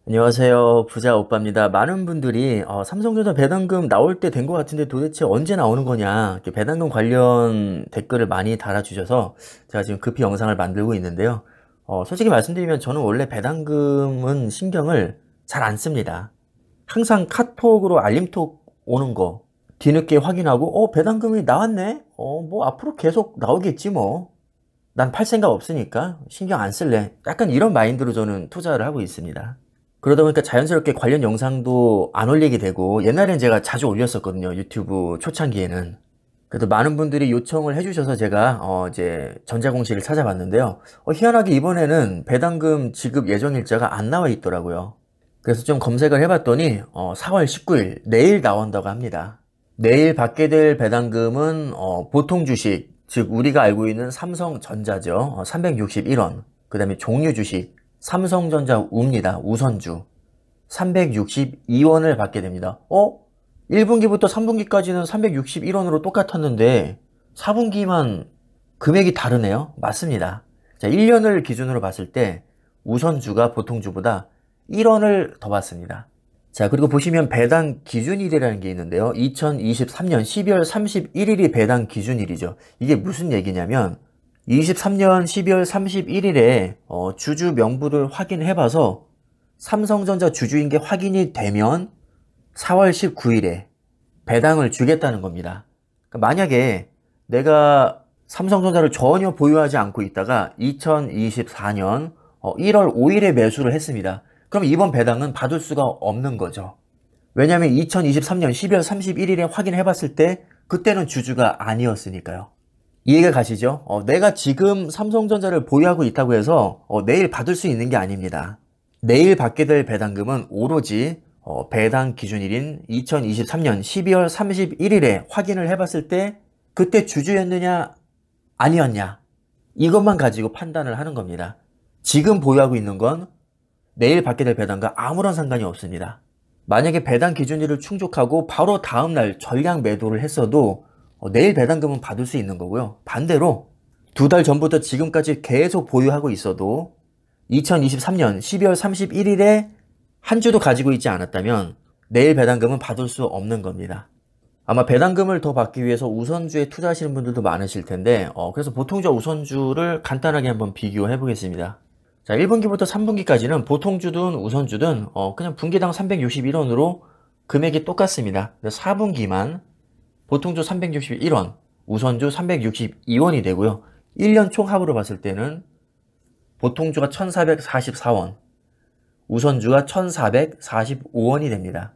안녕하세요. 부자 오빠입니다. 많은 분들이 삼성전자 배당금 나올 때 된 것 같은데 도대체 언제 나오는 거냐, 이렇게 배당금 관련 댓글을 많이 달아주셔서 제가 지금 급히 영상을 만들고 있는데요. 솔직히 말씀드리면 저는 원래 배당금은 신경을 잘 안 씁니다. 항상 카톡으로 알림톡 오는 거 뒤늦게 확인하고 배당금이 나왔네? 뭐 앞으로 계속 나오겠지 뭐. 난 팔 생각 없으니까 신경 안 쓸래. 약간 이런 마인드로 저는 투자를 하고 있습니다. 그러다 보니까 자연스럽게 관련 영상도 안 올리게 되고, 옛날엔 제가 자주 올렸었거든요. 유튜브 초창기에는. 그래도 많은 분들이 요청을 해주셔서 제가 이제 전자공시를 찾아봤는데요. 희한하게 이번에는 배당금 지급 예정일자가 안 나와 있더라고요. 그래서 좀 검색을 해봤더니 4월 19일 내일 나온다고 합니다. 내일 받게 될 배당금은 보통 주식, 즉 우리가 알고 있는 삼성전자죠. 361원. 그 다음에 종류 주식 삼성전자 우입니다. 우선주 362원을 받게 됩니다. 1분기부터 3분기까지는 361원으로 똑같았는데 4분기만 금액이 다르네요. 맞습니다. 자, 1년을 기준으로 봤을 때 우선주가 보통주보다 1원을 더 받습니다. 자, 그리고 보시면 배당 기준일이라는 게 있는데요. 2023년 12월 31일이 배당 기준일이죠. 이게 무슨 얘기냐면 23년 12월 31일에 주주 명부를 확인해봐서 삼성전자 주주인 게 확인이 되면 4월 19일에 배당을 주겠다는 겁니다. 그러니까 만약에 내가 삼성전자를 전혀 보유하지 않고 있다가 2024년 1월 5일에 매수를 했습니다. 그럼 이번 배당은 받을 수가 없는 거죠. 왜냐하면 2023년 12월 31일에 확인해봤을 때 그때는 주주가 아니었으니까요. 이해가 가시죠? 내가 지금 삼성전자를 보유하고 있다고 해서 내일 받을 수 있는 게 아닙니다. 내일 받게 될 배당금은 오로지 배당 기준일인 2023년 12월 31일에 확인을 해봤을 때 그때 주주였느냐 아니었냐, 이것만 가지고 판단을 하는 겁니다. 지금 보유하고 있는 건 내일 받게 될 배당과 아무런 상관이 없습니다. 만약에 배당 기준일을 충족하고 바로 다음날 전량 매도를 했어도 내일 배당금은 받을 수 있는 거고요. 반대로 2달 전부터 지금까지 계속 보유하고 있어도 2023년 12월 31일에 한 주도 가지고 있지 않았다면 내일 배당금은 받을 수 없는 겁니다. 아마 배당금을 더 받기 위해서 우선주에 투자하시는 분들도 많으실 텐데 그래서 보통주와 우선주를 간단하게 한번 비교해 보겠습니다. 자, 1분기부터 3분기까지는 보통주든 우선주든 그냥 분기당 361원으로 금액이 똑같습니다. 4분기만 보통주 361원, 우선주 362원이 되고요. 1년 총합으로 봤을 때는 보통주가 1444원, 우선주가 1445원이 됩니다.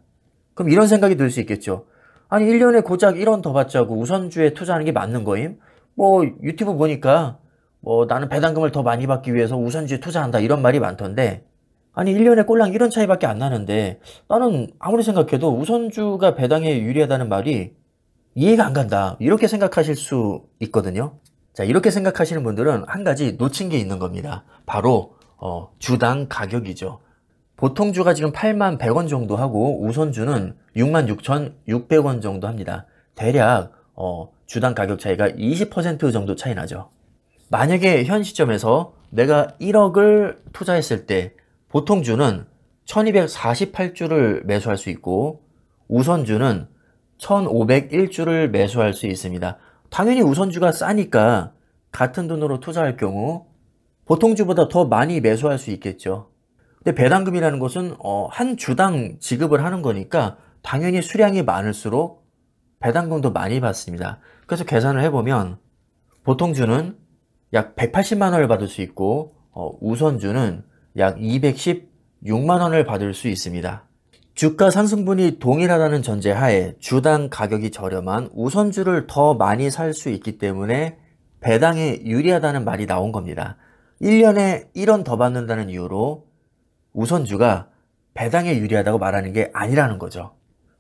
그럼 이런 생각이 들 수 있겠죠. 아니 1년에 고작 1원 더 받자고 우선주에 투자하는 게 맞는 거임? 뭐 유튜브 보니까 나는 배당금을 더 많이 받기 위해서 우선주에 투자한다 이런 말이 많던데, 아니 1년에 꼴랑 1원 차이밖에 안 나는데 나는 아무리 생각해도 우선주가 배당에 유리하다는 말이 이해가 안 간다, 이렇게 생각하실 수 있거든요. 자, 이렇게 생각하시는 분들은 한 가지 놓친 게 있는 겁니다. 바로 주당 가격이죠. 보통주가 지금 8만 100원 정도 하고 우선주는 6만 6,600원 정도 합니다. 대략 주당 가격 차이가 20% 정도 차이 나죠. 만약에 현 시점에서 내가 1억을 투자했을 때 보통주는 1248주를 매수할 수 있고 우선주는 1501주를 매수할 수 있습니다. 당연히 우선주가 싸니까 같은 돈으로 투자할 경우 보통주보다 더 많이 매수할 수 있겠죠. 근데 배당금이라는 것은 한 주당 지급을 하는 거니까 당연히 수량이 많을수록 배당금도 많이 받습니다. 그래서 계산을 해보면 보통주는 약 180만 원을 받을 수 있고 우선주는 약 216만 원을 받을 수 있습니다. 주가 상승분이 동일하다는 전제하에 주당 가격이 저렴한 우선주를 더 많이 살 수 있기 때문에 배당에 유리하다는 말이 나온 겁니다. 1년에 1원 더 받는다는 이유로 우선주가 배당에 유리하다고 말하는 게 아니라는 거죠.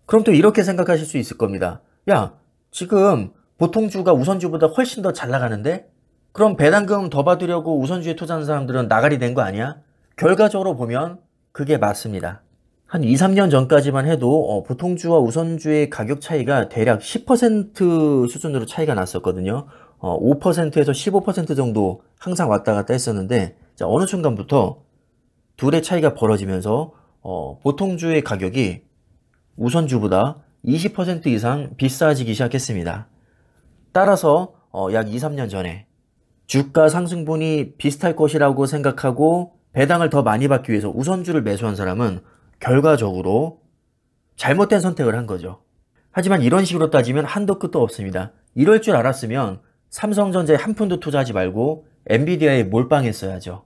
그럼 또 이렇게 생각하실 수 있을 겁니다. 야, 지금 보통주가 우선주보다 훨씬 더 잘 나가는데? 그럼 배당금 더 받으려고 우선주에 투자하는 사람들은 나가리 된 거 아니야? 결과적으로 보면 그게 맞습니다. 한 2, 3년 전까지만 해도 보통주와 우선주의 가격 차이가 대략 10% 수준으로 차이가 났었거든요. 5%에서 15% 정도 항상 왔다 갔다 했었는데, 자, 어느 순간부터 둘의 차이가 벌어지면서 보통주의 가격이 우선주보다 20% 이상 비싸지기 시작했습니다. 따라서 약 2, 3년 전에 주가 상승분이 비슷할 것이라고 생각하고 배당을 더 많이 받기 위해서 우선주를 매수한 사람은 결과적으로 잘못된 선택을 한 거죠. 하지만 이런 식으로 따지면 한도 끝도 없습니다. 이럴 줄 알았으면 삼성전자에 한 푼도 투자하지 말고 엔비디아에 몰빵했어야죠.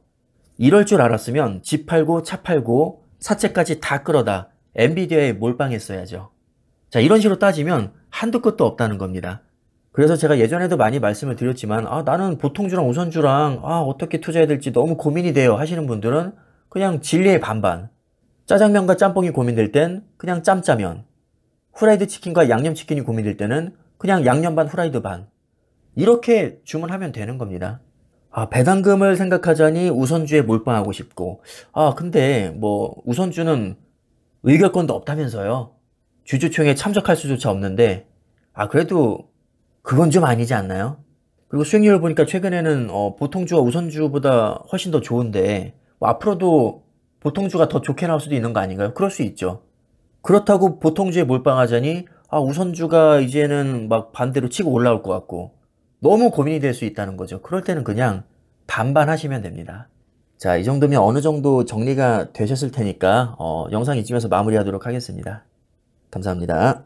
이럴 줄 알았으면 집 팔고 차 팔고 사채까지 다 끌어다 엔비디아에 몰빵했어야죠. 자, 이런 식으로 따지면 한도 끝도 없다는 겁니다. 그래서 제가 예전에도 많이 말씀을 드렸지만 나는 보통주랑 우선주랑 어떻게 투자해야 될지 너무 고민이 돼요 하시는 분들은 그냥 진리의 반반. 짜장면과 짬뽕이 고민될 땐 그냥 짬짜면, 후라이드 치킨과 양념치킨이 고민될 때는 그냥 양념 반 후라이드 반, 이렇게 주문하면 되는 겁니다. 배당금을 생각하자니 우선주에 몰빵하고 싶고, 근데 뭐 우선주는 의결권도 없다면서요. 주주총회에 참석할 수조차 없는데 그래도 그건 좀 아니지 않나요? 그리고 수익률을 보니까 최근에는 보통주가 우선주보다 훨씬 더 좋은데 뭐 앞으로도 보통주가 더 좋게 나올 수도 있는 거 아닌가요? 그럴 수 있죠. 그렇다고 보통주에 몰빵하자니 우선주가 이제는 막 반대로 치고 올라올 것 같고 너무 고민이 될 수 있다는 거죠. 그럴 때는 그냥 반반 하시면 됩니다. 자, 이 정도면 어느 정도 정리가 되셨을 테니까 영상 이쯤에서 마무리하도록 하겠습니다. 감사합니다.